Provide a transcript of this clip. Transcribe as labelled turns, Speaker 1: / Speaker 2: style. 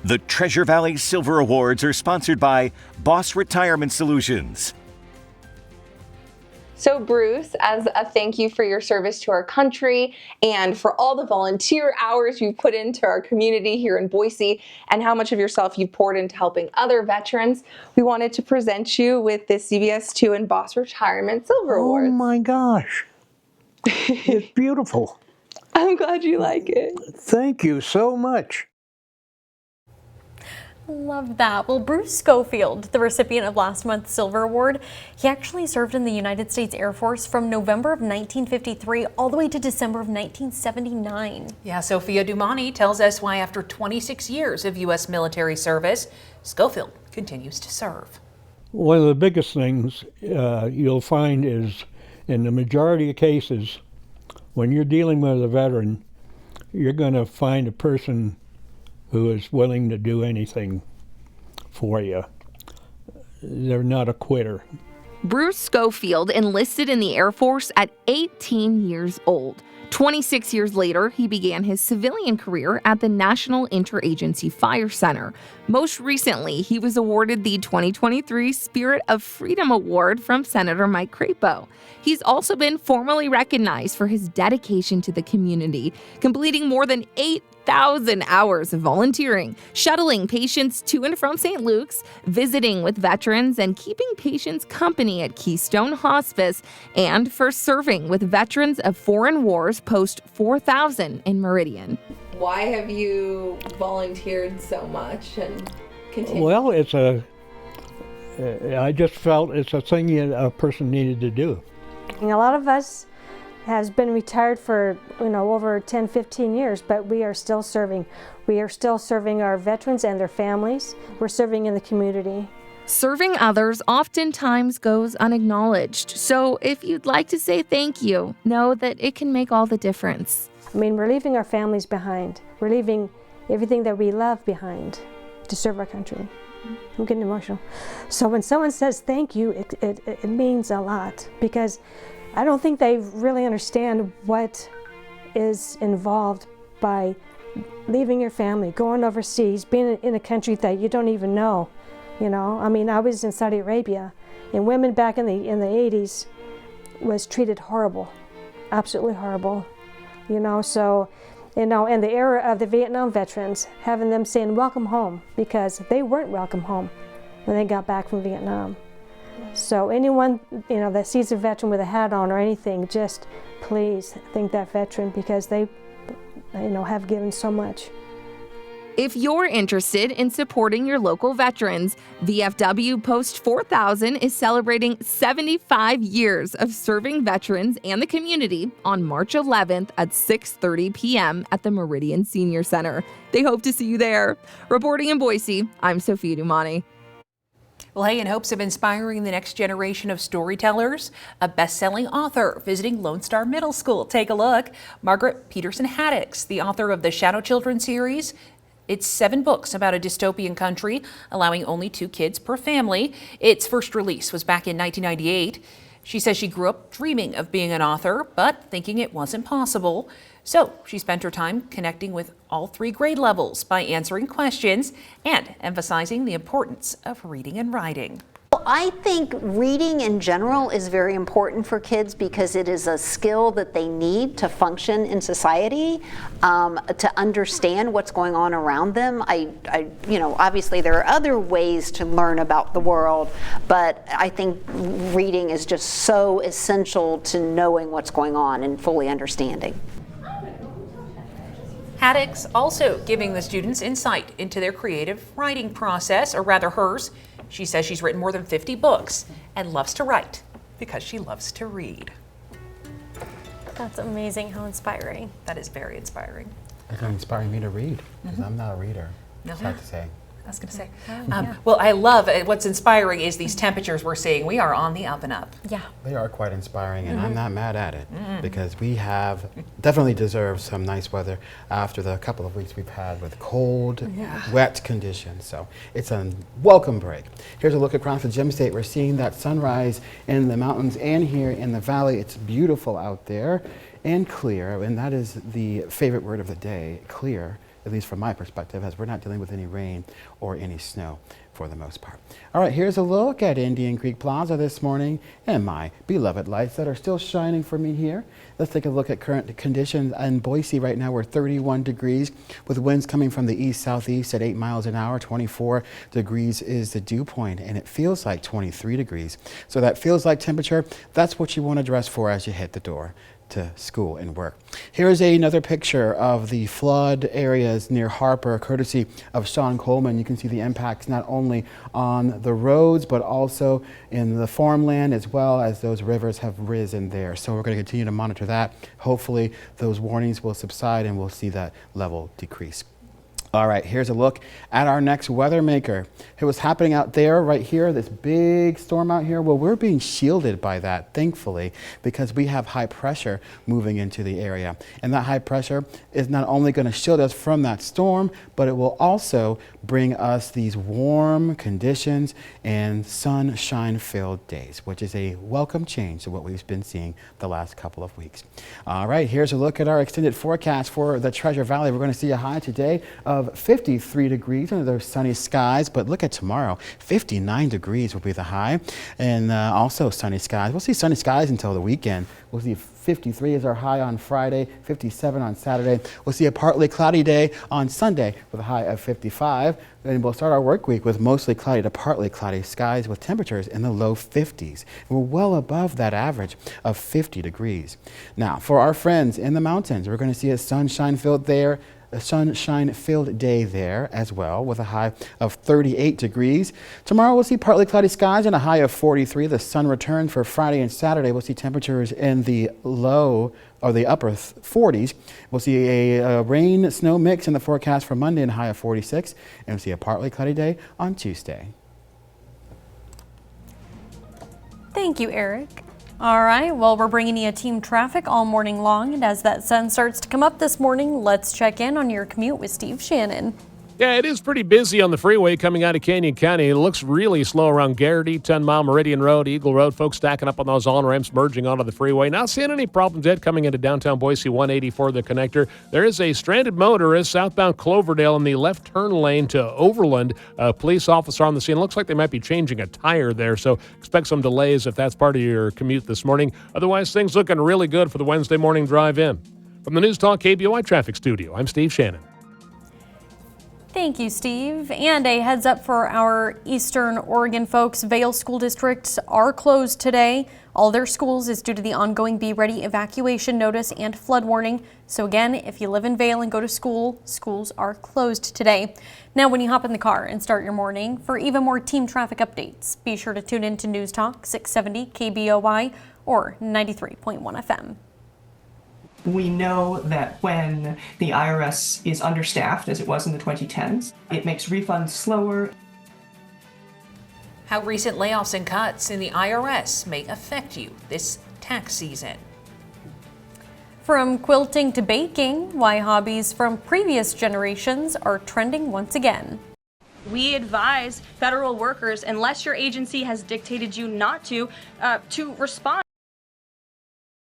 Speaker 1: The Treasure Valley Silver Awards are sponsored by Boss Retirement Solutions.
Speaker 2: So Bruce, as a thank you for your service to our country and for all the volunteer hours you've put into our community here in Boise and how much of yourself you've poured into helping other veterans, we wanted to present you with this CBS 2 and Boss Retirement Silver Awards.
Speaker 3: Oh my gosh. It's beautiful.
Speaker 2: I'm glad you like it.
Speaker 3: Thank you so much.
Speaker 4: Love that. Well, Bruce Schofield, the recipient of last month's Silver Award, he actually served in the United States Air Force from November of 1953 all the way to December of 1979.
Speaker 5: Yeah, Sophia Dumani tells us why after 26 years of U.S. military service, Schofield continues to serve.
Speaker 3: One of the biggest things you'll find is in the majority of cases, when you're dealing with a veteran, you're going to find a person who is willing to do anything for you. They're not a quitter.
Speaker 6: Bruce Schofield enlisted in the Air Force at 18 years old. 26 years later, he began his civilian career at the National Interagency Fire Center. Most recently, he was awarded the 2023 Spirit of Freedom Award from Senator Mike Crapo. He's also been formally recognized for his dedication to the community, completing more than 8,000 hours of volunteering, shuttling patients to and from St. Luke's, visiting with veterans, and keeping patients company at Keystone Hospice, and for serving with veterans of foreign wars post 4000 in Meridian.
Speaker 2: Why have you volunteered so much and continued?
Speaker 3: Well, I just felt it's a thing a person needed to do.
Speaker 7: A lot of us has been retired for over 10, 15 years, but we are still serving. We are still serving our veterans and their families. We're serving in the community.
Speaker 6: Serving others oftentimes goes unacknowledged. So if you'd like to say thank you, know that it can make all the difference.
Speaker 7: I mean, we're leaving our families behind. We're leaving everything that we love behind to serve our country. I'm getting emotional. So when someone says thank you, it means a lot, because I don't think they really understand what is involved by leaving your family, going overseas, being in a country that you don't even know. I mean, I was in Saudi Arabia, and women back in the 80s was treated horrible, absolutely horrible. So, in the era of the Vietnam veterans, having them saying welcome home, because they weren't welcome home when they got back from Vietnam. So anyone, that sees a veteran with a hat on or anything, just please thank that veteran, because they, have given so much.
Speaker 6: If you're interested in supporting your local veterans, VFW Post 4000 is celebrating 75 years of serving veterans and the community on March 11th at 6:30 p.m. at the Meridian Senior Center. They hope to see you there. Reporting in Boise, I'm Sophia Dumani.
Speaker 5: Well, hey, in hopes of inspiring the next generation of storytellers, a best-selling author visiting Lone Star Middle School. Take a look. Margaret Peterson Haddix, the author of the Shadow Children series. It's 7 books about a dystopian country, allowing only 2 kids per family. Its first release was back in 1998. She says she grew up dreaming of being an author, but thinking it wasn't possible. So she spent her time connecting with all 3 grade levels by answering questions and emphasizing the importance of reading and writing.
Speaker 8: I think reading in general is very important for kids because it is a skill that they need to function in society, to understand what's going on around them. Obviously there are other ways to learn about the world, but I think reading is just so essential to knowing what's going on and fully understanding.
Speaker 5: Haddix also giving the students insight into their creative writing process, or rather hers. She says she's written more than 50 books and loves to write because she loves to read.
Speaker 4: That's amazing. How inspiring.
Speaker 5: That is very inspiring.
Speaker 9: It's inspiring me to read, because I'm not a reader. It's hard to say.
Speaker 5: I was going to say. Well, I love what's inspiring is these temperatures we're seeing. We are on the up and up.
Speaker 4: Yeah.
Speaker 9: They are quite inspiring, and I'm not mad at it, because we have definitely deserved some nice weather after the couple of weeks we've had with cold, wet conditions. So it's a welcome break. Here's a look across the Gem State. We're seeing that sunrise in the mountains and here in the valley. It's beautiful out there and clear, and that is the favorite word of the day, clear. at least from my perspective, as we're not dealing with any rain or any snow for the most part. All right, here's a look at Indian Creek Plaza this morning and my beloved lights that are still shining for me here. Let's take a look at current conditions in Boise. Right now we're 31 degrees with winds coming from the east-southeast at 8 miles an hour. 24 degrees is the dew point, and it feels like 23 degrees. So that feels like temperature. That's what you want to dress for as you hit the door to school and work. Here's another picture of the flood areas near Harper, courtesy of Sean Coleman. You can see the impacts not only on the roads, but also in the farmland, as well as those rivers have risen there. So we're going to continue to monitor that. Hopefully those warnings will subside and we'll see that level decrease. All right, here's a look at our next weather maker. It was happening out there, right here, this big storm out here. Well, we're being shielded by that, thankfully, because we have high pressure moving into the area. And that high pressure is not only going to shield us from that storm, but it will also bring us these warm conditions and sunshine-filled days, which is a welcome change to what we've been seeing the last couple of weeks. All right, here's a look at our extended forecast for the Treasure Valley. We're going to see a high today of 53 degrees under those sunny skies, but look at tomorrow, 59 degrees will be the high, and also sunny skies. We'll see sunny skies until the weekend. We'll see 53 is our high on Friday, 57 on Saturday. We'll see a partly cloudy day on Sunday with a high of 55. And we'll start our work week with mostly cloudy to partly cloudy skies with temperatures in the low 50s. We're well above that average of 50 degrees. Now, for our friends in the mountains, we're going to see a sunshine-filled day there as well, with a high of 38 degrees. Tomorrow we'll see partly cloudy skies and a high of 43. The sun returns for Friday and Saturday. We'll see temperatures in the low or the upper 40s. We'll see a rain-snow mix in the forecast for Monday and a high of 46. And we'll see a partly cloudy day on Tuesday.
Speaker 4: Thank you, Eric. All right, well, we're bringing you team traffic all morning long, and as that sun starts to come up this morning, let's check in on your commute with Steve Shannon.
Speaker 10: Yeah, it is pretty busy on the freeway coming out of Canyon County. It looks really slow around Garrity, 10 Mile Meridian Road, Eagle Road. Folks stacking up on those on-ramps, merging onto the freeway. Not seeing any problems yet coming into downtown Boise, 184, the connector. There is a stranded motorist southbound Cloverdale in the left turn lane to Overland. A police officer on the scene. Looks like they might be changing a tire there, so expect some delays if that's part of your commute this morning. Otherwise, things looking really good for the Wednesday morning drive in. From the News Talk KBOI Traffic Studio, I'm Steve Shannon.
Speaker 4: Thank you, Steve. And a heads up for our Eastern Oregon folks. Vail school districts are closed today. All their schools is due to the ongoing Be Ready evacuation notice and flood warning. So again, if you live in Vail and go to school, schools are closed today. Now, when you hop in the car and start your morning, for even more team traffic updates, be sure to tune in to News Talk 670 KBOI or 93.1 FM.
Speaker 11: We know that when the IRS is understaffed, as it was in the 2010s, it makes refunds slower.
Speaker 5: How recent layoffs and cuts in the IRS may affect you this tax season.
Speaker 4: From quilting to baking, why hobbies from previous generations are trending once again.
Speaker 12: We advise federal workers, unless your agency has dictated you not to respond.